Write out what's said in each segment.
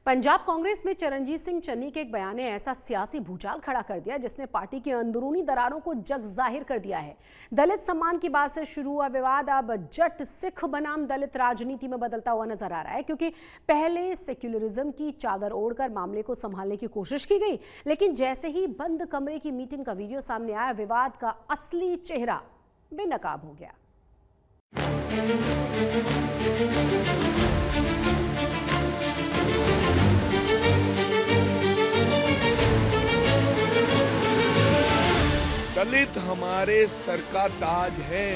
पंजाब कांग्रेस में चरणजीत सिंह चन्नी के एक बयान ने ऐसा सियासी भूचाल खड़ा कर दिया जिसने पार्टी की अंदरूनी दरारों को जग जाहिर कर दिया है। दलित सम्मान की बात से शुरू हुआ विवाद अब जट सिख बनाम दलित राजनीति में बदलता हुआ नजर आ रहा है, क्योंकि पहले सेक्युलरिज्म की चादर ओढ़कर मामले को संभालने की कोशिश की गई, लेकिन जैसे ही बंद कमरे की मीटिंग का वीडियो सामने आया, विवाद का असली चेहरा बेनकाब हो गया। दलित हमारे सर का ताज है।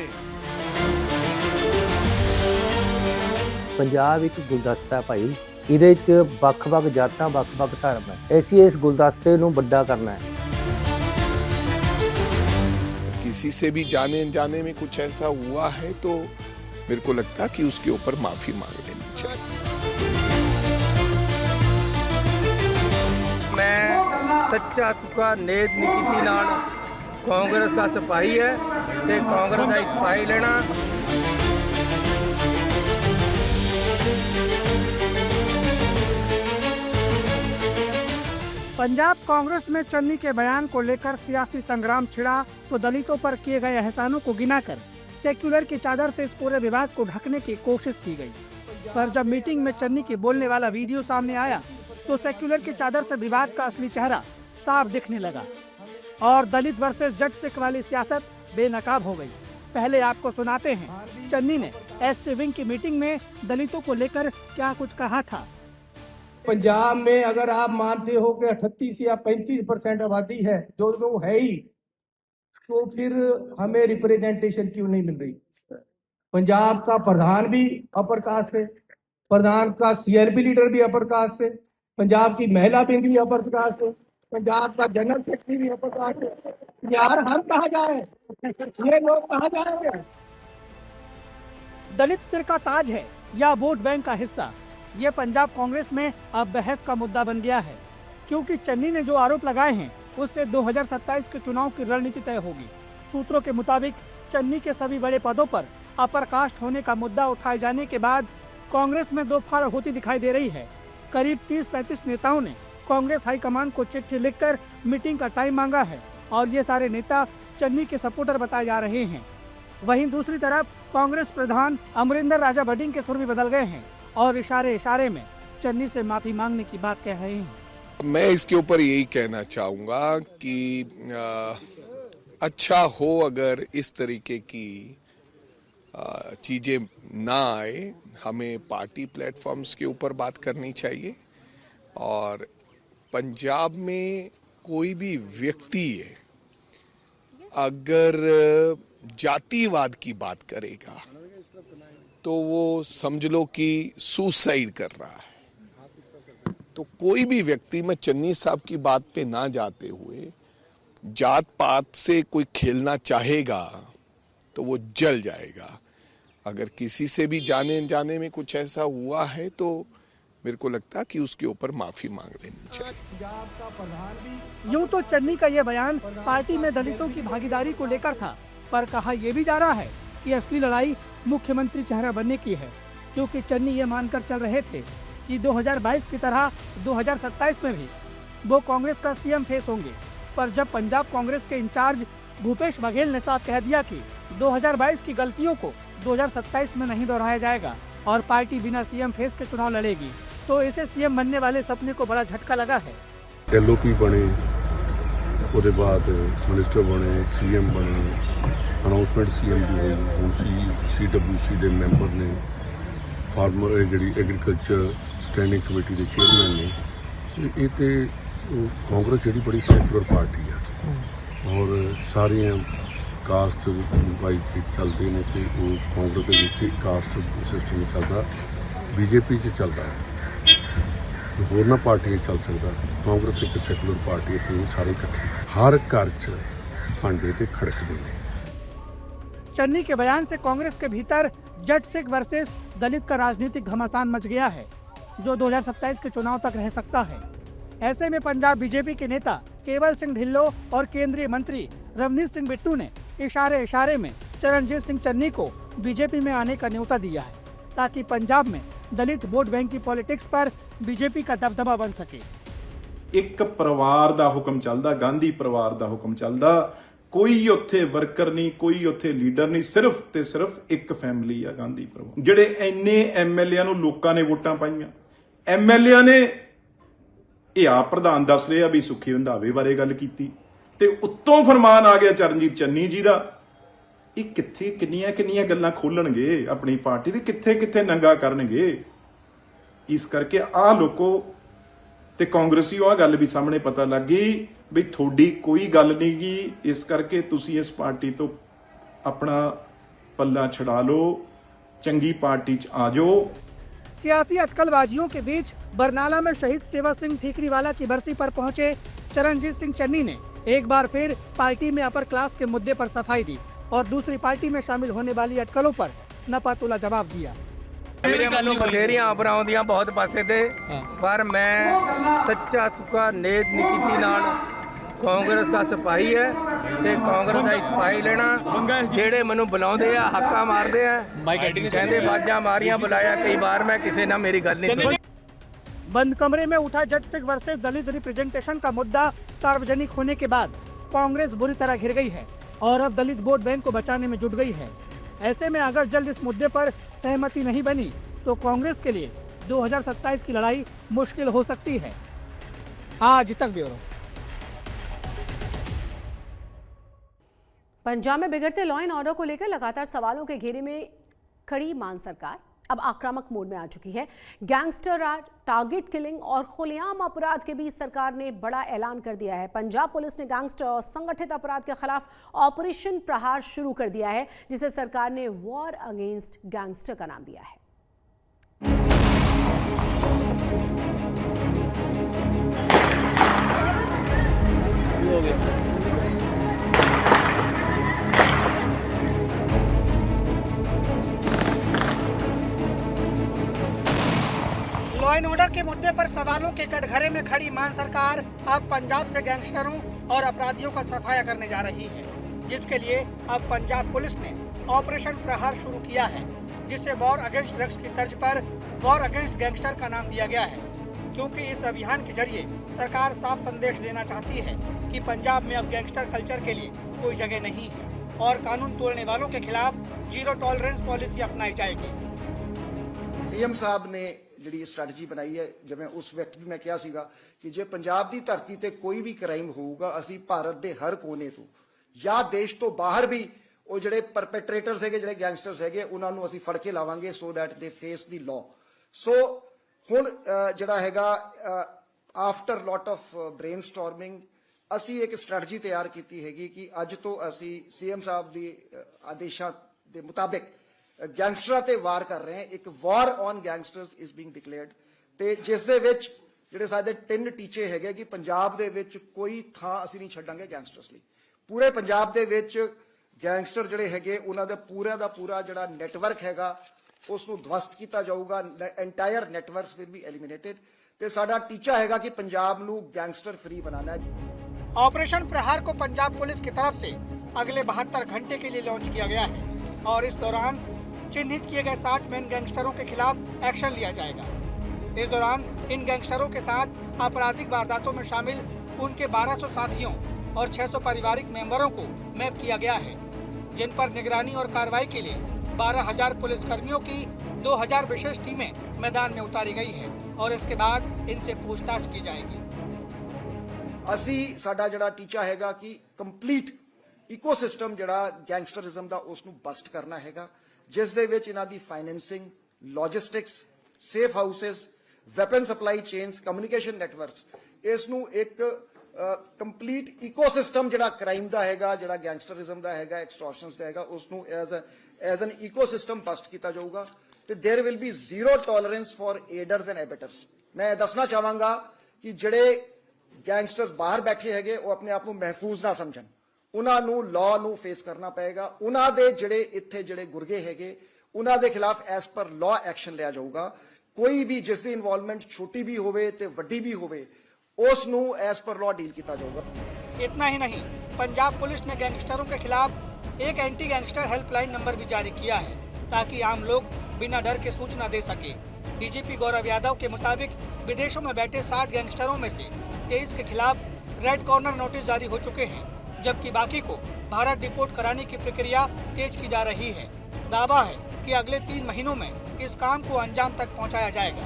पंजाब एक गुलदस्ता है भाई, इहदे च ਵੱਖ-ਵੱਖ जातां ਵੱਖ-ਵੱਖ धर्म है। ऐसी इस गुलदस्ते नूं वड्डा करना है। किसी से भी जाने अनजाने में कुछ ऐसा हुआ है तो मेरे को लगता कि उसके ऊपर माफी मांग लेनी चाहिए। मैं सच्चा सुखा नेद नीति नाल कांग्रेस का सिपाही है ते कांग्रेस का सिपाही लेना। पंजाब कांग्रेस में चन्नी के बयान को लेकर सियासी संग्राम छिड़ा तो दलितों पर किए गए एहसानों को गिनाकर सेक्युलर की चादर से इस पूरे विवाद को ढकने की कोशिश की गई। पर जब मीटिंग में चन्नी की बोलने वाला वीडियो सामने आया तो सेक्युलर की चादर से विवाद का असली चेहरा साफ दिखने लगा और दलित वर्सेस जट सिख वाली सियासत बेनकाब हो गई। पहले आपको सुनाते हैं चन्नी ने एससी विंग की मीटिंग में दलितों को लेकर क्या कुछ कहा था। पंजाब में अगर आप मानते हो कि 38 या 35% आबादी है, जो तो है ही, तो फिर हमें रिप्रेजेंटेशन क्यों नहीं मिल रही। पंजाब का प्रधान भी अपर कास्ट है, प्रधान का सीआरपी लीडर भी अपर कास्ट है, पंजाब की महिला विंग भी अपर कास्ट है, पंजाब का जनरल सेक्रेटरी भी अपर कास्ट है। यार हम कहाँ जाए, ये लोग कहाँ जाएंगे। दलित सिर का ताज है या वोट बैंक का हिस्सा, ये पंजाब कांग्रेस में अब बहस का मुद्दा बन गया है, क्योंकि चन्नी ने जो आरोप लगाए हैं उससे 2027 के चुनाव की रणनीति तय होगी। सूत्रों के मुताबिक चन्नी के सभी बड़े पदों पर अपर कास्ट होने का मुद्दा उठाए जाने के बाद कांग्रेस में दो फाड़ होती दिखाई दे रही है। करीब 30-35 नेताओं ने कांग्रेस हाईकमान को चिट्ठी लिखकर मीटिंग का टाइम मांगा है और ये सारे नेता चन्नी के सपोर्टर बताए जा रहे हैं। वहीं दूसरी तरफ कांग्रेस प्रधान अमरिंदर राजा भट्टिंग के सुर भी बदल गए हैं और इशारे इशारे में चन्नी से माफी मांगने की बात कह रहे हैं। मैं इसके ऊपर यही कहना चाहूंगा कि अच्छा हो अगर इस तरीके की चीजें ना आए, हमें पार्टी प्लेटफॉर्म्स के ऊपर बात करनी चाहिए। और पंजाब में कोई भी व्यक्ति है अगर जातिवाद की बात करेगा तो वो समझ लो कि सुसाइड कर रहा है। तो कोई भी व्यक्ति, मैं चन्नी साहब की बात पे ना जाते हुए, जात पात से कोई खेलना चाहेगा तो वो जल जाएगा। अगर किसी से भी जाने अनजाने में कुछ ऐसा हुआ है तो मेरे को लगता कि उसके ऊपर माफी मांग लेनी चाहिए। यूं तो चन्नी का ये बयान पार्टी में दलितों की भागीदारी को लेकर था, पर कहा यह भी जा रहा है कि असली लड़ाई मुख्यमंत्री चेहरा बनने की है, क्योंकि चन्नी ये मानकर चल रहे थे कि 2022 की तरह 2027 में भी वो कांग्रेस का सीएम फेस होंगे। पर जब पंजाब कांग्रेस के इंचार्ज भूपेश बघेल ने साफ कह दिया कि 2022 की गलतियों को 2027 में नहीं दोहराया जाएगा और पार्टी बिना सीएम फेस के चुनाव लड़ेगी, तो इसे सीएम बनने वाले सपने को बड़ा झटका लगा है। LOP बने, उसके बाद मिनिस्टर बने, सीएम बने, अनाउंसमेंट सीएम भी हुई, ਹੁਣ CWC ਦੇ ਮੈਂਬਰ ਨੇ, ਫਾਰਮਰ ਜਿਹੜੀ ਐਗਰੀਕਲਚਰ ਸਟੈਂਡਿੰਗ ਕਮੇਟੀ ਦੇ ਚੇਅਰਮੈਨ ਨੇ। ਇਹ ਤੇ ਕਾਂਗਰਸ ਜਿਹੜੀ ਬੜੀ ਸੈਕੂਲਰ ਪਾਰਟੀ ਆ ਔਰ ਸਾਰੀਆਂ ਕਾਸਟ ਵਾਈਜ਼ ਚੱਲਦੇ ਨੇ ਤੇ ਉਹ ਕਾਂਗਰਸ ਦੇ ਵਿੱਚ ਕਾਸਟ ਸਿਸਟਮ ਚੱਲਦਾ, BJP 'ਚ ਚੱਲਦਾ ਹੈ, ਹੋਰਨਾਂ ਪਾਰਟੀਆਂ ਚੱਲ ਸਕਦਾ। ਕਾਂਗਰਸ ਇੱਕ ਸੈਕੂਲਰ ਪਾਰਟੀ ਹੈ ਤੇ ਸਾਰੇ ਇਕੱਠੇ ਹਰ ਘਰ 'ਚ ਭਾਂਡੇ ਤੇ ਖੜਕਦੇ ਨੇ। चन्नी के बयान से कांग्रेस के भीतर जट सिख वर्सेस दलित का राजनीतिक घमासान मच गया है, जो 2027 के चुनाव तक रह सकता है। ऐसे में पंजाब बीजेपी के नेता केवल सिंह ढिल्लों और केंद्रीय मंत्री रवनीत सिंह बिट्टू ने इशारे इशारे में चरणजीत सिंह चन्नी को बीजेपी में आने का न्योता दिया है, ताकि पंजाब में दलित वोट बैंक की पॉलिटिक्स पर बीजेपी का दबदबा बन सके। ਇੱਕ ਪਰਿਵਾਰ ਦਾ ਹੁਕਮ ਚੱਲਦਾ, ਗਾਂਧੀ ਪਰਿਵਾਰ ਦਾ ਹੁਕਮ ਚੱਲਦਾ। ਕੋਈ ਉੱਥੇ ਵਰਕਰ ਨਹੀਂ, ਕੋਈ ਉੱਥੇ ਲੀਡਰ ਨਹੀਂ, ਸਿਰਫ ਤੇ ਸਿਰਫ ਇੱਕ ਫੈਮਿਲੀ ਆ, ਗਾਂਧੀ ਪਰਿਵਾਰ। ਜਿਹੜੇ ਇੰਨੇ ਐਮਐਲਏ ਨੂੰ ਲੋਕਾਂ ਨੇ ਵੋਟਾਂ ਪਾਈਆਂ, ਐਮਐਲਏ ਨੇ ਇਹ ਆਪ ਪ੍ਰਧਾਨ ਦੱਸ ਰਿਹਾ ਵੀ ਸੁੱਖੀ ਰੰਧਾਵੇ ਬਾਰੇ ਗੱਲ ਕੀਤੀ ਤੇ ਉੱਤੋਂ ਫਰਮਾਨ ਆ ਗਿਆ ਚਰਨਜੀਤ ਚੰਨੀ ਜੀ ਦਾ। ਇਹ ਕਿੱਥੇ ਕਿੰਨੀਆਂ ਗੱਲਾਂ ਖੋਲਣਗੇ ਆਪਣੀ ਪਾਰਟੀ ਦੇ, ਕਿੱਥੇ ਨੰਗਾ ਕਰਨਗੇ। ਇਸ ਕਰਕੇ ਆਹ ਲੋਕੋ ਤੇ ਕਾਂਗਰਸੀ ਉਹ ਗੱਲ ਵੀ ਸਾਹਮਣੇ ਪਤਾ ਲੱਗ ਗਈ ਵੀ ਤੁਹਾਡੀ ਕੋਈ ਗੱਲ ਨਹੀਂ ਗੀ, ਇਸ ਕਰਕੇ ਤੁਸੀਂ ਇਸ ਪਾਰਟੀ ਤੋਂ ਆਪਣਾ पल्ला छड़ा लो, चंगी पार्टी च आ जाओ। सियासी अटकलबाजियों के बीच बरनाला में शहीद सेवा सिंह ठीकरीवाला की बरसी पर पहुंचे चरणजीत सिंह चन्नी ने एक बार फिर पार्टी में अपर क्लास के मुद्दे पर सफाई दी और दूसरी पार्टी में शामिल होने वाली अटकलों पर नपातुला जवाब दिया। ਮੇਰੇ ਵੱਲੋਂ ਬਥੇਰੀਆਂ ਆਬਰਾਂ ਆਉਂਦੀਆਂ ਬਹੁਤ ਪਾਸੇ ਤੇ, ਪਰ ਮੈਂ ਸੱਚਾ ਸੁੱਕਾ ਨੇਤ ਨਹੀਂ ਕੀਤੀ ਨਾਲ। ਕਾਂਗਰਸ ਦਾ ਸਿਪਾਹੀ ਹੈ ਤੇ ਕਾਂਗਰਸ ਦਾ ਸਿਪਾਹੀ ਲੈਣਾ। ਜਿਹੜੇ ਮੈਨੂੰ ਬੁਲਾਉਂਦੇ ਆ, ਹੱਕਾ ਮਾਰਦੇ ਆ, ਕਹਿੰਦੇ ਬਾਜਾਂ ਮਾਰੀਆਂ, बुलाया कई बार, मैं किसी ना मेरी गल नहीं सुनी। बंद कमरे में उठा जट सिंह वर्सेस दलित रिप्रेजेंटेशन का मुद्दा सार्वजनिक होने के बाद कांग्रेस बुरी तरह घिर गई है और अब दलित वोट बैंक को बचाने में जुट गई है। ऐसे में अगर जल्द इस मुद्दे पर सहमति नहीं बनी तो कांग्रेस के लिए 2027 की लड़ाई मुश्किल हो सकती है। आज तक ब्यूरो। पंजाब में बिगड़ते लॉ एंड ऑर्डर को लेकर लगातार सवालों के घेरे में खड़ी मान सरकार अब आक्रामक मोड में आ चुकी है। गैंगस्टर राज, टारगेट किलिंग और खुलेआम अपराध के बीच सरकार ने बड़ा ऐलान कर दिया है। पंजाब पुलिस ने गैंगस्टर और संगठित अपराध के खिलाफ ऑपरेशन प्रहार शुरू कर दिया है, जिसे सरकार ने वॉर अगेंस्ट गैंगस्टर का नाम दिया है। लॉ एंड ऑर्डर के मुद्दे पर सवालों के कटघरे में खड़ी मान सरकार अब पंजाब से गैंगस्टरों और अपराधियों का सफाया करने जा रही है, जिसके लिए अब पंजाब पुलिस ने ऑपरेशन प्रहार शुरू किया है, जिसे वॉर अगेंस्ट ड्रग्स की तर्ज पर वॉर अगेंस्ट गैंगस्टर का नाम दिया गया है, क्योंकि इस अभियान के जरिए सरकार साफ संदेश देना चाहती है कि पंजाब में अब गैंगस्टर कल्चर के लिए कोई जगह नहीं है और कानून तोड़ने वालों के खिलाफ जीरो टॉलरेंस पॉलिसी अपनाई जाएगी। सीएम साहब ने ਜਿਹੜੀ ਸਟ੍ਰੈਟਜੀ ਬਣਾਈ ਹੈ, ਜਿਵੇਂ ਉਸ ਵਕਤ ਵੀ ਮੈਂ ਕਿਹਾ ਸੀਗਾ ਕਿ ਜੇ ਪੰਜਾਬ ਦੀ ਧਰਤੀ ਤੇ ਕੋਈ ਵੀ ਕ੍ਰਾਈਮ ਹੋਊਗਾ, ਅਸੀਂ ਭਾਰਤ ਦੇ ਹਰ ਕੋਨੇ ਤੋਂ ਜਾਂ ਦੇਸ਼ ਤੋਂ ਬਾਹਰ ਵੀ ਉਹ ਜਿਹੜੇ ਪਰਪੈਟਰੇਟਰਸ ਹੈਗੇ, ਜਿਹੜੇ ਗੈਂਗਸਟਰਸ ਹੈਗੇ, ਉਹਨਾਂ ਨੂੰ ਅਸੀਂ ਫੜ ਕੇ ਲਾਵਾਂਗੇ ਸੋ ਦੈਟ ਦੇ ਫੇਸ ਦੀ ਲਾਅ। ਸੋ ਹੁਣ ਜਿਹੜਾ ਹੈਗਾ ਆਫਟਰ ਲੋਟ ਆਫ ਬ੍ਰੇਨਸਟਾਰਮਿੰਗ ਅਸੀਂ ਇੱਕ ਸਟ੍ਰੈਟਜੀ ਤਿਆਰ ਕੀਤੀ ਹੈਗੀ ਕਿ ਅੱਜ ਤੋਂ ਅਸੀਂ ਸੀਐਮ ਸਾਹਿਬ ਦੀ ਆਦੇਸ਼ਾਂ ਦੇ ਮੁਤਾਬਿਕ ਗੈਂਗਸਟਰਾਂ ਤੇ ਵਾਰ ਕਰ ਰਹੇ ਹਾਂ। ਇੱਕ ਵਾਰ on gangsters is being declared ਤੇ ਜਿਸ ਦੇ ਵਿੱਚ ਜਿਹੜੇ ਸਾਡੇ 3 ਟੀਚੇ ਹੈਗੇ ਕਿ ਪੰਜਾਬ ਦੇ ਵਿੱਚ ਕੋਈ ਥਾਂ ਅਸੀਂ ਨਹੀਂ ਛੱਡਾਂਗੇ ਗੈਂਗਸਟਰਸ ਲਈ। ਪੂਰੇ ਪੰਜਾਬ ਦੇ ਵਿੱਚ ਗੈਂਗਸਟਰ ਜਿਹੜੇ ਹੈਗੇ ਉਹਨਾਂ ਦਾ ਪੂਰਾ ਜਿਹੜਾ ਨੈਟਵਰਕ ਹੈਗਾ ਉਸ ਨੂੰ ਧਵਸਤ ਕੀਤਾ ਜਾਊਗਾ। ਐਂਟਾਇਰ ਨੈਟਵਰਕਸ ਵਿਲ ਬੀ ਐਲੀਮੀਨੇਟਡ ਤੇ ਸਾਡਾ ਟੀਚਾ ਹੈਗਾ ਕਿ ਪੰਜਾਬ ਨੂੰ ਗੈਂਗਸਟਰ फ्री बनाना है। ऑपरेशन प्रहार को पंजाब पुलिस की तरफ से अगले 72 घंटे के लिए लॉन्च किया गया है और इस दौरान चिन्हित किए गए 60 मेन गैंगस्टरों के खिलाफ एक्शन लिया जाएगा। इस दौरान इन गैंगस्टरों के साथ आपराधिक वारदातों में शामिल उनके 1200 साथियों और 600 पारिवारिक मेंबरों को मैप किया गया है, जिन पर निगरानी और कार्रवाई के लिए 12,000 पुलिसकर्मियों की 2,000 विशेष टीमें मैदान में उतारी गई है और इसके बाद इनसे पूछताछ की जाएगी। ਅਸੀਂ ਸਾਡਾ ਜਿਹੜਾ ਟੀਚਾ ਹੈਗਾ ਕਿ ਕੰਪਲੀਟ ਇਕੋਸਿਸਟਮ ਜਿਹੜਾ ਗੈਂਗਸਟਰਿਜ਼ਮ ਦਾ ਉਸ ਨੂੰ ਬਸਟ ਕਰਨਾ ਹੈਗਾ, ਜਿਸ ਦੇ ਵਿੱਚ ਇਹਨਾਂ ਦੀ financing, logistics, safe houses, weapon supply chains, communication networks, ਇਸ ਨੂੰ ਇੱਕ ਕੰਪਲੀਟ ਇਕੋਸਿਸਟਮ ਜਿਹੜਾ ਕ੍ਰਾਈਮ ਦਾ ਹੈਗਾ, ਜਿਹੜਾ ਗੈਂਗਸਟਰਿਜ਼ਮ ਦਾ ਹੈਗਾ, ਐਕਸਟੋਰਸ਼ਨਸ ਦਾ ਹੈਗਾ, ਉਸ ਨੂੰ ਐਜ਼ ਐਨ ਇਕੋਸਿਸਟਮ ਬਸਟ ਕੀਤਾ ਜਾਊਗਾ ਤੇ there will be zero tolerance for aiders and abettors. ਮੈਂ ਦੱਸਣਾ ਚਾਹਾਂਗਾ ਕਿ ਜਿਹੜੇ ਗੈਂਗਸਟਰਸ ਬਾਹਰ ਬੈਠੇ ਹੈਗੇ ਉਹ ਆਪਣੇ ਆਪ ਨੂੰ ਮਹਿਫੂਜ਼ ਨਾ ਸਮਝਣ, ਉਹਨਾਂ ਨੂੰ ਲਾਅ ਨੂੰ ਫੇਸ ਕਰਨਾ ਪਏਗਾ। ਉਹਨਾਂ ਦੇ ਜਿਹੜੇ ਇੱਥੇ ਜਿਹੜੇ ਗੁਰਗੇ ਹੈਗੇ ਉਹਨਾਂ ਦੇ ਖਿਲਾਫ ਐਸ ਪਰ ਲਾਅ ਐਕਸ਼ਨ ਲਿਆ ਜਾਊਗਾ। ਕੋਈ ਵੀ ਜਿਸ ਦੀ ਇਨਵੋਲਵਮੈਂਟ ਛੋਟੀ ਵੀ ਹੋਵੇ ਤੇ ਵੱਡੀ ਵੀ ਹੋਵੇ ਉਸ ਨੂੰ ਐਸ ਪਰ ਲਾਅ ਡੀਲ ਕੀਤਾ ਜਾਊਗਾ। इतना ही नहीं, पंजाब पुलिस ने गैंगस्टरों के खिलाफ एक एंटी गैंगस्टर हेल्पलाइन नंबर भी जारी किया है ताकि आम लोग बिना डर के सूचना दे सके डीजीपी गौरव यादव के मुताबिक विदेशों में बैठे 60 गैंगस्टरों में से 23 के खिलाफ रेड कॉर्नर नोटिस जारी हो चुके हैं, जबकि बाकी को भारत डिपोर्ट कराने की प्रक्रिया तेज की जा रही है। दावा है कि अगले 3 महीनों में इस काम को अंजाम तक पहुंचाया जाएगा।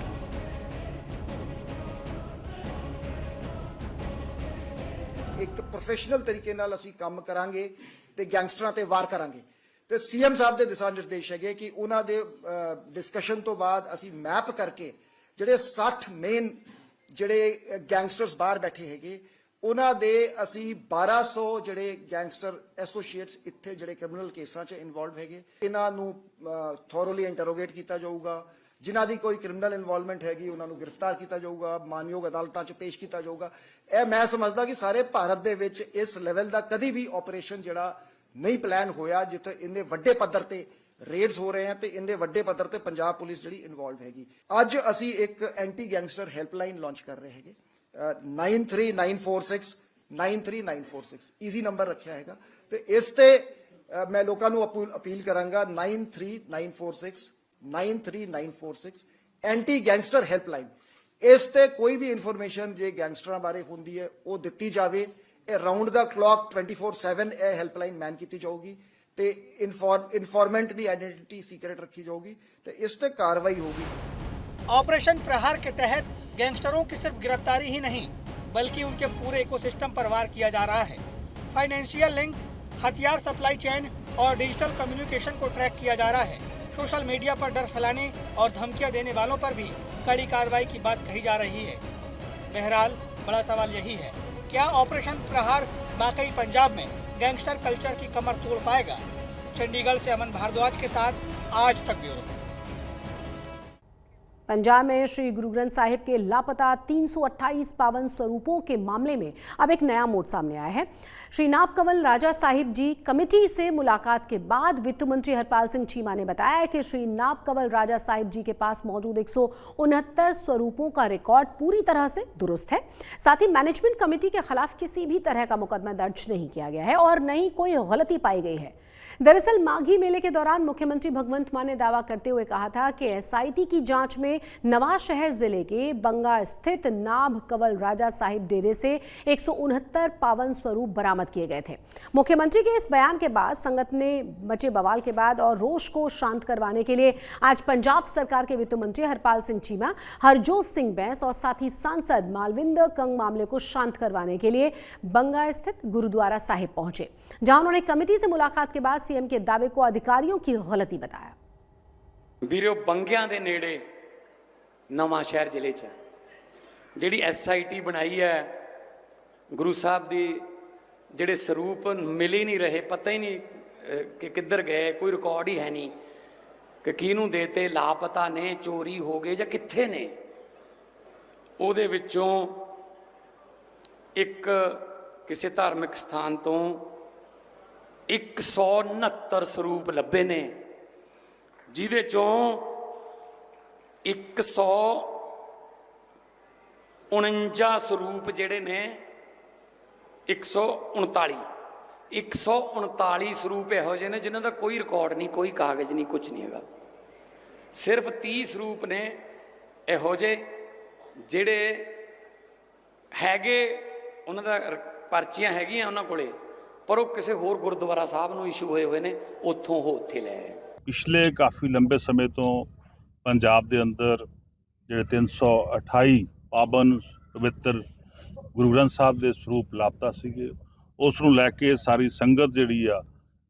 एक प्रोफेशनल तरीके नाल ਅਸੀਂ ਕੰਮ ਕਰਾਂਗੇ ਤੇ ਗੈਂਗਸਟਰਾਂ ਤੇ ਵਾਰ ਕਰਾਂਗੇ ਤੇ ਸੀਐਮ ਸਾਹਿਬ ਦੇ ਦਿਸ਼ਾ ਨਿਰਦੇਸ਼ ਹੈਗੇ ਕਿ ਉਹਨਾਂ ਦੇ ਡਿਸਕਸ਼ਨ ਤੋਂ ਬਾਅਦ ਅਸੀਂ ਮੈਪ ਕਰਕੇ ਜਿਹੜੇ 60 ਮੇਨ ਜਿਹੜੇ ਗੈਂਗਸਟਰਸ ਬਾਹਰ ਬੈਠੇ ਹੈਗੇ ਉਹਨਾਂ ਦੇ ਅਸੀਂ 1200 ਜਿਹੜੇ ਗੈਂਗਸਟਰ ਐਸੋਸੀਏਟਸ ਇੱਥੇ ਜਿਹੜੇ ਕ੍ਰਿਮੀਨਲ ਕੇਸਾਂ 'ਚ ਇਨਵੋਲਵ ਹੈਗੇ ਇਹਨਾਂ ਨੂੰ ਥੋਰੋਲੀ ਇੰਟਰੋਗੇਟ ਕੀਤਾ ਜਾਊਗਾ। ਜਿਨ੍ਹਾਂ ਦੀ ਕੋਈ ਕ੍ਰਿਮੀਨਲ ਇਨਵੋਲਵਮੈਂਟ ਹੈਗੀ ਉਹਨਾਂ ਨੂੰ ਗ੍ਰਿਫਤਾਰ ਕੀਤਾ ਜਾਊਗਾ, ਮਾਨਯੋਗ ਅਦਾਲਤਾਂ 'ਚ ਪੇਸ਼ ਕੀਤਾ ਜਾਊਗਾ। ਇਹ ਮੈਂ ਸਮਝਦਾ ਕਿ ਸਾਰੇ ਭਾਰਤ ਦੇ ਵਿੱਚ ਇਸ ਲੈਵਲ ਦਾ ਕਦੀ ਵੀ ਆਪਰੇਸ਼ਨ ਜਿਹੜਾ ਨਹੀਂ ਪਲਾਨ ਹੋਇਆ ਜਿੱਥੇ ਇੰਨੇ ਵੱਡੇ ਪੱਧਰ ਤੇ ਰੇਡਸ ਹੋ ਰਹੇ ਹਨ ਤੇ ਇੰਨੇ ਵੱਡੇ ਪੱਧਰ ਤੇ ਪੰਜਾਬ ਪੁਲਿਸ ਜਿਹੜੀ ਇਨਵੋਲਵ ਹੈਗੀ। ਅੱਜ ਅਸੀਂ ਇੱਕ ਐਂਟੀ ਗੈਂਗਸਟਰ ਹੈਲਪਲਾਈਨ ਲਾਂਚ ਕਰ ਰਹੇ ਹੈਗੇ 939469393946 ਈਜ਼ੀ ਨੰਬਰ ਰੱਖਿਆ ਹੈਗਾ ਤੇ ਇਸ ਤੇ ਮੈਂ ਲੋਕਾਂ ਨੂੰ ਅਪੀਲ ਕਰਾਂਗਾ 939469393946 ਐਂਟੀ ਗੈਂਗਸਟਰ ਹੈਲਪਲਾਈਨ। ਇਸ ਤੇ ਕੋਈ ਵੀ ਇਨਫੋਰਮੇਸ਼ਨ ਜੇ ਗੈਂਗਸਟਰਾਂ ਬਾਰੇ ਹੁੰਦੀ ਹੈ ਉਹ ਦਿੱਤੀ ਜਾਵੇ। ਇਹ ਰਾਉਂਡ ਦਾ ਕਲੌਕ 24/7 ਇਹ ਹੈਲਪਲਾਈਨ ਮੈਨ ਕੀਤੀ ਜਾਊਗੀ ਤੇ ਇਨਫੋਰਮੈਂਟ ਦੀ ਆइडेंटिटी सीक्रेट रखी जाऊगी तो इस पे कार्रवाई होगी। ऑपरेशन प्रहार के तहत गैंगस्टरों की सिर्फ गिरफ्तारी ही नहीं बल्कि उनके पूरे इकोसिस्टम पर वार किया जा रहा है। फाइनेंशियल लिंक, हथियार सप्लाई चेन और डिजिटल कम्युनिकेशन को ट्रैक किया जा रहा है। सोशल मीडिया पर डर फैलाने और धमकियां देने वालों पर भी कड़ी कार्रवाई की बात कही जा रही है। बहरहाल बड़ा सवाल यही है, क्या ऑपरेशन प्रहार वाकई पंजाब में गैंगस्टर कल्चर की कमर तोड़ पाएगा? चंडीगढ़ से अमन भारद्वाज के साथ आज तक ब्यूरो। पंजाब में श्री गुरु ग्रंथ साहिब के लापता 328 पावन स्वरूपों के मामले में अब एक नया मोड़ सामने आया है। श्री नाब कंवल राजा साहिब जी कमेटी से मुलाकात के बाद वित्त मंत्री हरपाल सिंह चीमा ने बताया कि श्री नाब कंवल राजा साहिब जी के पास मौजूद 169 स्वरूपों का रिकॉर्ड पूरी तरह से दुरुस्त है। साथ ही मैनेजमेंट कमेटी के खिलाफ किसी भी तरह का मुकदमा दर्ज नहीं किया गया है और न ही कोई गलती पाई गई है। दरअसल माघी मेले के दौरान मुख्यमंत्री भगवंत मान ने दावा करते हुए कहा था कि एसआईटी की जांच में नवाज शहर जिले के बंगा स्थित नाभ कंवल राजा साहिब डेरे से 169 पावन स्वरूप बरामद किए गए थे। मुख्यमंत्री के इस बयान के बाद संगत ने मचे बवाल के बाद और रोष को शांत करवाने के लिए आज पंजाब सरकार के वित्त मंत्री हरपाल सिंह चीमा, हरजोत सिंह बैंस और साथ ही सांसद मालविंदर कंग मामले को शांत करवाने के लिए बंगा स्थित गुरुद्वारा साहिब पहुंचे, जहां उन्होंने कमेटी से मुलाकात के बाद सीएम के दावे को अधिकारियों की गलती बताया। ਵੀਰੋ ਬੰਗਿਆਂ ਦੇ ਨੇੜੇ ਨਵਾਂ ਸ਼ਹਿਰ ਜ਼ਿਲ੍ਹੇ 'ਚ ਜਿਹੜੀ ਐਸਆਈਟੀ ਬਣਾਈ ਹੈ ਗੁਰੂ ਸਾਹਿਬ ਦੀ ਜਿਹੜੇ ਸਰੂਪ ਮਿਲ ਹੀ ਨਹੀਂ ਰਹੇ, ਪਤਾ ਹੀ ਨਹੀਂ ਕਿ ਕਿੱਧਰ ਗਏ, ਕੋਈ ਰਿਕਾਰਡ ਹੀ ਹੈ ਨਹੀਂ ਕਿ ਕਿਹਨੂੰ ਦੇਤੇ, ਲਾਪਤਾ ਨੇ, ਚੋਰੀ ਹੋ ਗਏ ਜਾਂ ਕਿੱਥੇ ਨੇ। ਉਹਦੇ ਵਿੱਚੋਂ ਇੱਕ ਕਿਸੇ ਧਾਰਮਿਕ ਸਥਾਨ ਤੋਂ 169 ਸਰੂਪ ਲੱਭੇ ਨੇ, ਜਿਹਦੇ ਚੋਂ 149 ਸਰੂਪ ਜਿਹੜੇ ਨੇ 139 ਸਰੂਪ ਇਹੋ ਜਿਹੇ ਨੇ ਜਿਨ੍ਹਾਂ ਦਾ ਕੋਈ ਰਿਕਾਰਡ ਨਹੀਂ, ਕੋਈ ਕਾਗਜ਼ ਨਹੀਂ, ਕੁਝ ਨਹੀਂ ਹੈਗਾ। ਸਿਰਫ 30 ਸਰੂਪ ਨੇ ਇਹੋ ਜਿਹੇ ਜਿਹੜੇ ਹੈਗੇ, ਉਹਨਾਂ ਦਾ ਪਰਚੀਆਂ ਹੈਗੀਆਂ ਉਹਨਾਂ ਕੋਲੇ, ਪਰ ਉਹ ਕਿਸੇ ਹੋਰ ਗੁਰਦੁਆਰਾ ਸਾਹਿਬ ਨੂੰ ਇਸ਼ੂ ਹੋਏ ਨੇ, ਉੱਥੋਂ ਉਹ ਉੱਥੇ ਲੈ ਆਏ। ਪਿਛਲੇ ਕਾਫੀ ਲੰਬੇ ਸਮੇਂ ਤੋਂ ਪੰਜਾਬ ਦੇ ਅੰਦਰ ਜਿਹੜੇ 328 ਪਾਵਨ ਪਵਿੱਤਰ ਗੁਰੂ ਗ੍ਰੰਥ ਸਾਹਿਬ ਦੇ ਸਰੂਪ ਲਾਪਤਾ ਸੀਗੇ, ਉਸ ਨੂੰ ਲੈ ਕੇ ਸਾਰੀ ਸੰਗਤ ਜਿਹੜੀ ਆ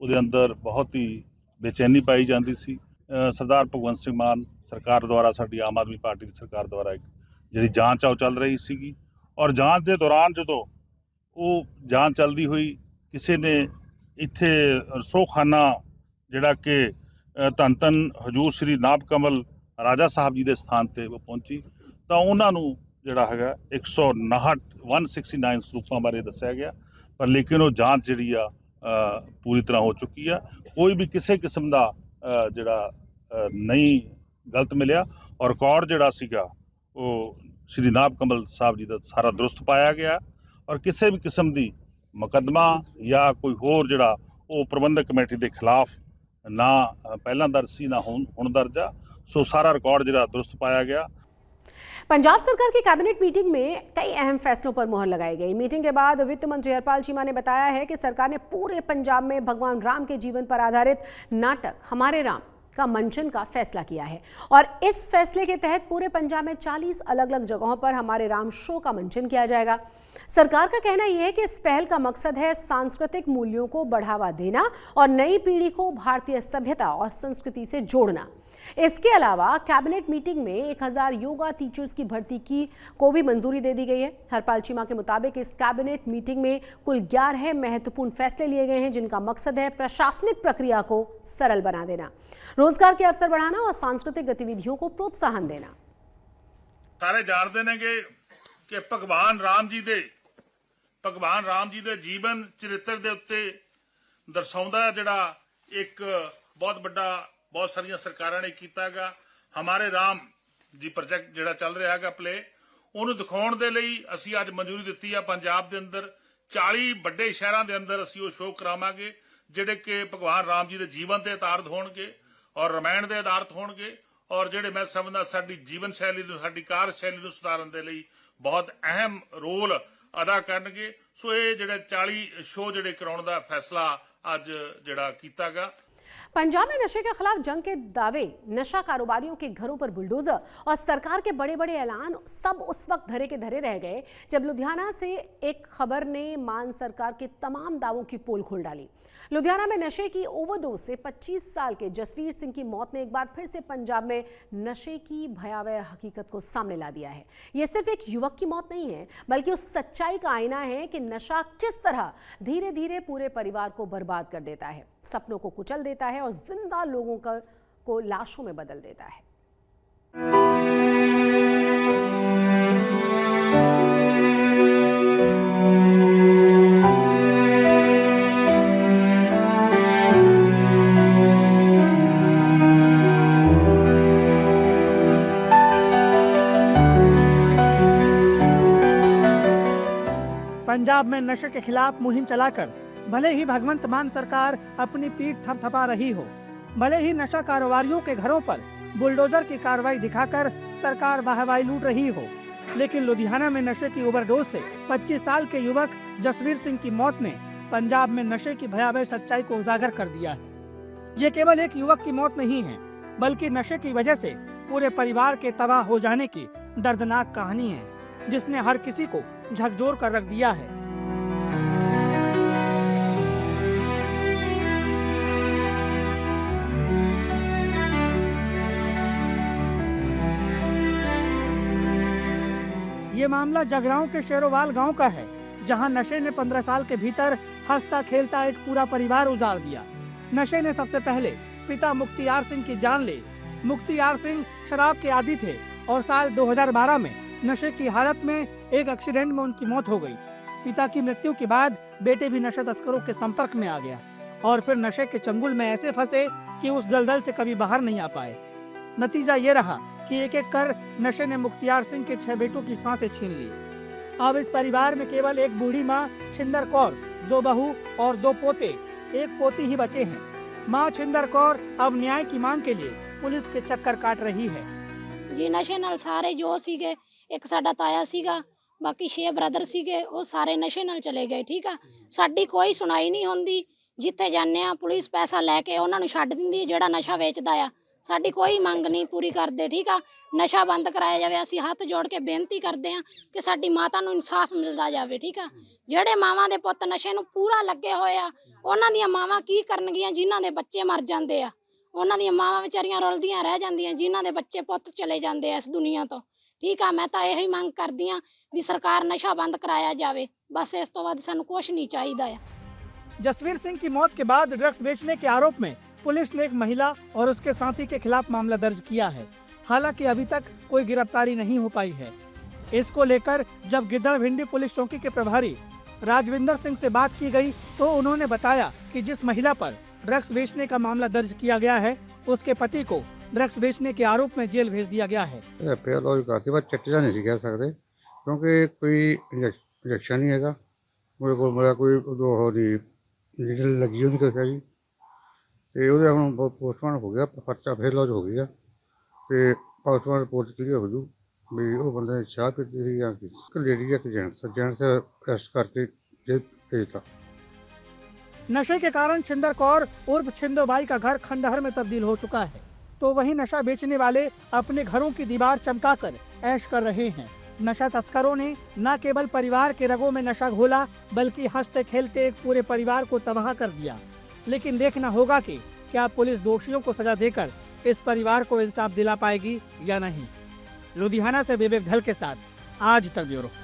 ਉਹਦੇ ਅੰਦਰ ਬਹੁਤ ਹੀ ਬੇਚੈਨੀ ਪਾਈ ਜਾਂਦੀ ਸੀ। ਸਰਦਾਰ ਭਗਵੰਤ ਸਿੰਘ ਮਾਨ ਸਰਕਾਰ ਦੁਆਰਾ, ਸਾਡੀ ਆਮ ਆਦਮੀ ਪਾਰਟੀ ਦੀ ਸਰਕਾਰ ਦੁਆਰਾ ਇੱਕ ਜਿਹੜੀ ਜਾਂਚ ਆ ਉਹ ਚੱਲ ਰਹੀ ਸੀਗੀ, ਔਰ ਜਾਂਚ ਦੇ ਦੌਰਾਨ ਜਦੋਂ ਉਹ ਜਾਂਚ ਚੱਲਦੀ ਹੋਈ ਕਿਸੇ ਨੇ ਇੱਥੇ ਰਸੋਖਾਨਾ ਜਿਹੜਾ ਕਿ ਧੰਨ ਧੰਨ ਹਜੂਰ ਸ਼੍ਰੀ ਨਾਭ ਕੰਵਲ ਰਾਜਾ ਸਾਹਿਬ ਜੀ ਦੇ ਸਥਾਨ 'ਤੇ ਉਹ ਪਹੁੰਚੀ ਤਾਂ ਉਹਨਾਂ ਨੂੰ ਜਿਹੜਾ ਹੈਗਾ 169 ਸਰੂਪਾਂ ਬਾਰੇ ਦੱਸਿਆ ਗਿਆ, ਪਰ ਲੇਕਿਨ ਉਹ ਜਾਂਚ ਜਿਹੜੀ ਆ ਪੂਰੀ ਤਰ੍ਹਾਂ ਹੋ ਚੁੱਕੀ ਆ। ਕੋਈ ਵੀ ਕਿਸੇ ਕਿਸਮ ਦਾ ਜਿਹੜਾ ਨਹੀਂ ਗਲਤ ਮਿਲਿਆ ਔਰ ਰਿਕਾਰਡ ਜਿਹੜਾ ਸੀਗਾ ਉਹ ਸ਼੍ਰੀ ਨਾਭ ਕੰਵਲ ਸਾਹਿਬ ਜੀ ਦਾ ਸਾਰਾ ਦਰੁਸਤ ਪਾਇਆ ਗਿਆ ਔਰ ਕਿਸੇ ਵੀ ਕਿਸਮ ਦੀ ਮੁਕੱਦਮਾ ਜਾਂ ਕੋਈ ਹੋਰ ਜਿਹੜਾ ਉਹ ਪ੍ਰਬੰਧਕ ਕਮੇਟੀ ਦੇ ਖਿਲਾਫ ਨਾ ਪਹਿਲਾਂ ਦਰਜ ਸੀ ਨਾ ਹੁਣ ਦਰਜ ਆ। ਸੋ ਸਾਰਾ ਰਿਕਾर्ड ਜਿਹੜਾ दुरुस्त पाया गया। पंजाब सरकार की कैबिनेट मीटिंग में कई अहम फैसलों पर मुहर लगाई गई। मीटिंग के बाद वित्त मंत्री हरपाल चीमा ने बताया है कि सरकार ने पूरे पंजाब में भगवान राम के जीवन पर आधारित नाटक हमारे राम का मंचन का फैसला किया है और इस फैसले के तहत पूरे पंजाब में 40 अलग अलग जगहों पर हमारे राम शो का मंचन किया जाएगा। सरकार का कहना यह है कि इस पहल का मकसद है सांस्कृतिक मूल्यों को बढ़ावा देना और नई पीढ़ी को भारतीय सभ्यता और संस्कृति से जोड़ना। इसके अलावा कैबिनेट मीटिंग में 1000 योगा टीचर्स की भर्ती को भी मंजूरी दे दी गई है। हरपाल चीमा के मुताबिक इस कैबिनेट मीटिंग में कुल 11 महत्वपूर्ण फैसले लिए गए हैं जिनका मकसद है प्रशासनिक प्रक्रिया को सरल बना देना, रोजगार के अवसर बढ़ाना और सांस्कृतिक गतिविधियों को प्रोत्साहन देना। ਸਾਰੇ ਜਾਣਦੇ ਨੇਗੇ ਕਿ ਭਗਵਾਨ ਰਾਮ ਜੀ ਦੇ ਜੀਵਨ ਚਰਿੱਤਰ ਦੇ ਉੱਤੇ ਦਰਸਾਉਂਦਾ ਜਿਹੜਾ ਇੱਕ ਬਹੁਤ ਵੱਡਾ ਬਹੁਤ ਸਾਰੀਆਂ ਸਰਕਾਰਾਂ ਨੇ ਕੀਤਾਗਾ ਹਮਾਰੇ ਰਾਮ ਜੀ ਪ੍ਰੋਜੈਕਟ ਜਿਹੜਾ ਚੱਲ ਰਿਹਾ ਹੈਗਾ ਪਲੇ, ਉਹਨੂੰ ਦਿਖਾਉਣ ਦੇ ਲਈ ਅਸੀਂ ਅੱਜ ਮਨਜ਼ੂਰੀ ਦਿੱਤੀ ਆ। ਪੰਜਾਬ ਦੇ ਅੰਦਰ 40 ਵੱਡੇ ਸ਼ਹਿਰਾਂ ਦੇ ਅੰਦਰ ਅਸੀਂ ਉਹ ਸ਼ੋਅ ਕਰਾਵਾਂਗੇ ਜਿਹੜੇ ਕਿ ਭਗਵਾਨ ਰਾਮ ਜੀ ਦੇ ਜੀਵਨ ਤੇ ਆਧਾਰਿਤ ਹੋਣਗੇ ਔਰ ਰਾਮਾਇਣ ਦੇ ਆਧਾਰਿਤ ਹੋਣਗੇ ਔਰ ਜਿਹੜੇ ਮੈਂ ਸਮਝਦਾ ਸਾਡੀ ਜੀਵਨ ਸ਼ੈਲੀ ਨੂੰ ਸਾਡੀ ਕਾਰ ਸ਼ੈਲੀ ਨੂੰ ਸੁਧਾਰਨ ਦੇ ਲਈ ਬਹੁਤ ਅਹਿਮ ਰੋਲ ਅਦਾ ਕਰਨਗੇ। ਸੋ ਇਹ ਜਿਹੜੇ 40 ਸ਼ੋਅ ਜਿਹੜੇ ਕਰਾਉਣ ਦਾ ਫੈਸਲਾ ਅੱਜ ਜਿਹੜਾ ਕੀਤਾਗਾ। पंजाब में नशे के खिलाफ जंग के दावे, नशा कारोबारियों के घरों पर बुलडोजर और सरकार के बड़े बड़े ऐलान सब उस वक्त धरे के धरे रह गए जब लुधियाना से एक खबर ने मान सरकार के तमाम दावों की पोल खोल डाली। लुधियाना में नशे की ओवरडोज से 25 साल के जसवीर सिंह की मौत ने एक बार फिर से पंजाब में नशे की भयावह हकीकत को सामने ला दिया है। ये सिर्फ एक युवक की मौत नहीं है बल्कि उस सच्चाई का आईना है कि नशा किस तरह धीरे धीरे पूरे परिवार को बर्बाद कर देता है, सपनों को कुचल देता है और जिंदा लोगों को लाशों में बदल देता है। पंजाब में नशे के खिलाफ मुहिम चलाकर भले ही भगवंत मान सरकार अपनी पीठ थपथपा रही हो, भले ही नशा कारोबारियों के घरों पर बुलडोजर की कार्रवाई दिखाकर सरकार वाहवाही लूट रही हो, लेकिन लुधियाना में नशे की ओवरडोज से 25 साल के युवक जसवीर सिंह की मौत ने पंजाब में नशे की भयावह सच्चाई को उजागर कर दिया है। ये केवल एक युवक की मौत नहीं है बल्कि नशे की वजह से पूरे परिवार के तबाह हो जाने की दर्दनाक कहानी है जिसने हर किसी को झकझोर कर रख दिया है। ये मामला जगरांव के शेरोवाल गांव का है जहां नशे ने 15 साल के भीतर हंसता खेलता एक पूरा परिवार उजाड़ दिया। नशे ने सबसे पहले पिता मुख्तियार सिंह की जान ली। मुख्तियार सिंह शराब के आदी थे और साल 2012 में नशे की हालत में एक एक्सीडेंट में उनकी मौत हो गई। पिता की मृत्यु के बाद बेटे भी नशा तस्करों के संपर्क में आ गया और फिर नशे के चंगुल में ऐसे फंसे कि उस दलदल से कभी बाहर नहीं आ पाए। नतीजा ये रहा कि एक एक कर नशे ने मुख्तियार सिंह के 6 बेटों की सांसें छीन ली। अब इस परिवार में केवल एक बूढ़ी माँ छिंदर कौर, 2 बहू और 2 पोते, 1 पोती ही बचे हैं। माँ छिंदर कौर अब न्याय की मांग के लिए पुलिस के चक्कर काट रही है। जी नशे नाल सारे जो सीगे, एक साडा ताया सीगा, बाकी 6 ब्रदर सीगे, वो सारे नशे नाल चले गए। ठीक है, साडी कोई सुनाई नहीं होंदी। जिथे जाने आ पुलिस पैसा लैके उन्हां नूं छड्ड दिंदी है जिहड़ा नशा वेचदा आ। साडी कोई मंग नहीं पूरी करदे। ठीक है, नशा बंद कराया जाए। असीं हाथ जोड़ के बेनती करते हैं कि साडी माता नूं इंसाफ मिलदा जाए। ठीक है, जिहड़े मावां दे पुत्त नशे नूं पूरा लगे होए आ उन्हां दीयां मावां की करनगीआं जिन्हां दे बच्चे मर जांदे आ। उन्हां दीयां मावां विचारियां रुलदियां रह जांदियां जिन्हां दे बच्चे पुत्त चले जांदे आ इस दुनिया तो। ठीक है, मैं तो यही मंग करदी हाँ भी सरकार नशा बंद कराया जाए, बस इस तो बाद सानू कुछ नहीं चाहिए। जसवीर सिंह की मौत के बाद ड्रग्स बेचने के आरोप में पुलिस ने एक महिला और उसके साथी के खिलाफ मामला दर्ज किया है। हालांकि अभी तक कोई गिरफ्तारी नहीं हो पाई है। इसको लेकर जब गिद्दड़भिंडी पुलिस चौकी के प्रभारी राजविंदर सिंह से बात की गई तो उन्होंने बताया कि जिस महिला पर ड्रग्स बेचने का मामला दर्ज किया गया है उसके पति को ड्रग्स बेचने के आरोप में जेल भेज दिया गया है। चिट्टा नहीं कह सकते क्योंकि कोई इंजेक्शन नहीं है, मेरा कोई लगी जी ਤੇ ਉਹਦਾ ਹੁਣ ਪੋਸਟਮਾਰਟਮ ਹੋ ਗਿਆ, ਪਰਚਾ ਫਿਰ ਲੌਜ ਹੋ ਗਿਆ ਤੇ ਪੋਸਟਮਾਰਟਮ ਰਿਪੋਰਟ ਕਲੀਅਰ ਹੋ ਜੂ ਵੀ ਉਹ ਬੰਦੇ ਨੇ ਚਾਹ ਪੀਤੀ ਸੀ ਜਾਂ ਕੀ। ਇੱਕ ਲੇਡੀ ਇੱਕ ਜੈਂਟਸ ਅਰੈਸਟ ਕਰਕੇ ਜੇਲ੍ਹ ਭੇਜਤਾ। नशे के कारण छिंदर कौर उर्फ छिंदोबाई का घर खंडहर में तब्दील हो चुका है, तो वहीं नशा बेचने वाले अपने घरों की दीवार चमकाकर ऐश कर रहे हैं। नशा तस्करों ने न केवल परिवार के रगों में नशा घोला, बल्कि हंसते खेलते एक पूरे परिवार को तबाह कर दिया। लेकिन देखना होगा कि क्या पुलिस दोषियों को सजा देकर इस परिवार को इंसाफ दिला पाएगी या नहीं। लुधियाना से विवेक ढल के साथ आज तक ब्यूरो।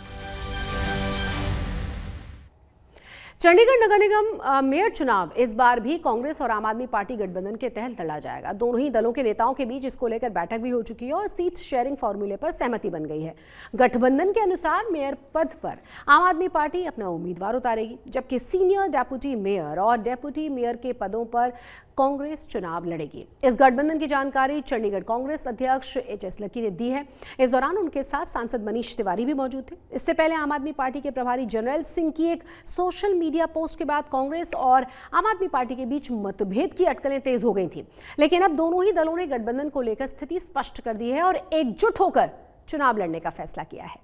चंडीगढ़ नगर निगम मेयर चुनाव इस बार भी कांग्रेस और आम आदमी पार्टी गठबंधन के तहत लड़ा जाएगा। दोनों ही दलों के नेताओं के बीच इसको लेकर बैठक भी हो चुकी है और सीट शेयरिंग फॉर्मूले पर सहमति बन गई है। गठबंधन के अनुसार मेयर पद पर आम आदमी पार्टी अपना उम्मीदवार उतारेगी, जबकि सीनियर डेप्यूटी मेयर और डेप्यूटी मेयर के पदों पर कांग्रेस चुनाव लड़ेगी। इस गठबंधन की जानकारी चंडीगढ़ कांग्रेस अध्यक्ष एच.एस. लकी ने दी है। इस दौरान उनके साथ सांसद मनीष तिवारी भी मौजूद थे। इससे पहले आम आदमी पार्टी के प्रभारी जनरल सिंह की एक सोशल मीडिया पोस्ट के बाद कांग्रेस और आम आदमी पार्टी के बीच मतभेद की अटकलें तेज हो गई थी, लेकिन अब दोनों ही दलों ने गठबंधन को लेकर स्थिति स्पष्ट कर दी है और एकजुट होकर चुनाव लड़ने का फैसला किया है।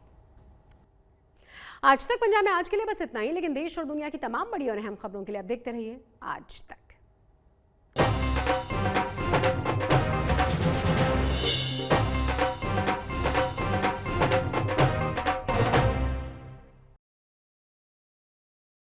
आज तक पंजाब में आज के लिए बस इतना ही, लेकिन देश और दुनिया की तमाम बड़ी और अहम खबरों के लिए आप देखते रहिए आज तक।